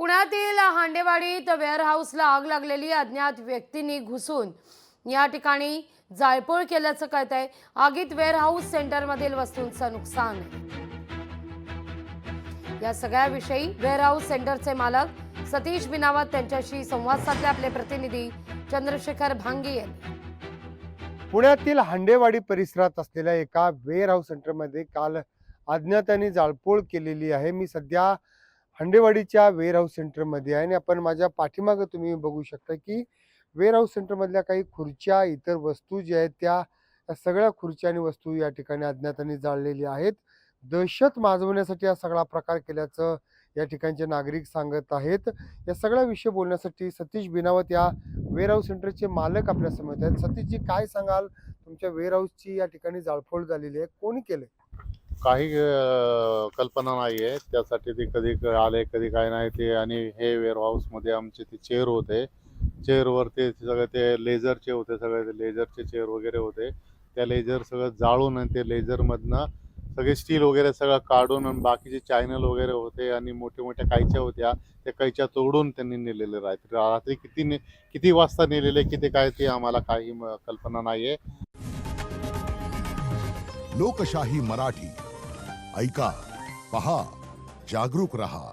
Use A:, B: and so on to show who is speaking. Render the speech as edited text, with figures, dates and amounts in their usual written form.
A: पुण्यातील हांडेवाडीत वेअरहाऊसला आग लागलेली अज्ञात व्यक्तींनी घुसून या ठिकाणी जाळपोळ केल्याचं कळतंय। आगीत वेअरहाऊस सेंटरमधील वस्तूंचं नुकसान आहे। या सगळ्याविषयी वेअरहाऊस सेंटरचे मालक सतीश बिनावत त्यांच्याशी संवाद साधले आपले प्रतिनिधी चंद्रशेखर भांगे यांनी।
B: पुण्यातील हांडेवाडी परिसरात असलेल्या एका वेअरहाऊस सेंटरमध्ये काल अज्ञातांनी जाळपोळ केलेली आहे। मी सध्या हांडेवाडीच्या वेअरहाऊस सेंटरमध्ये आहे आणि आपण माझ्या पाठीमागे तुम्ही बघू शकता की वेअरहाऊस सेंटरमधल्या काही खुर्च्या इतर वस्तू ज्या आहेत त्या सगळ्या खुर्च्या आणि वस्तू या ठिकाणी अज्ञातांनी जाळलेली आहेत। दहशत माजवण्यासाठी हा सगळा प्रकार केल्याचं या ठिकाणचे नागरिक सांगत आहेत। या सगळ्या विषय बोलण्यासाठी सतीश बिनावत या वेअरहाऊस सेंटरचे मालक आपल्या समोर आहेत। सतीशजी, काय सांगाल, तुमच्या वेअरहाऊसची या ठिकाणी जाळपोळ झालेली आहे, कोणी केले?
C: काही कल्पना नाही आहे त्यासाठी। ते कधी आले कधी काय नाही ते। आणि हे वेअरहाऊसमध्ये आमचे ते चेअर होते, चेअरवर ते सगळे ते लेझरचे होते, सगळे ते लेझरचे चेअर वगैरे होते। त्या लेझर सगळं जाळून आणि ते लेझरमधनं सगळे स्टील वगैरे सगळं काढून आणि बाकीचे चॅनल वगैरे होते आणि मोठे मोठ्या कैच्या होत्या, त्या कैच्या तोडून त्यांनी नेलेले रात्री किती वाजता नेलेले किती काय ते आम्हाला काही कल्पना नाही आहे।
D: लोकशाही मराठी ऐका, पहा, जागरूक रहा।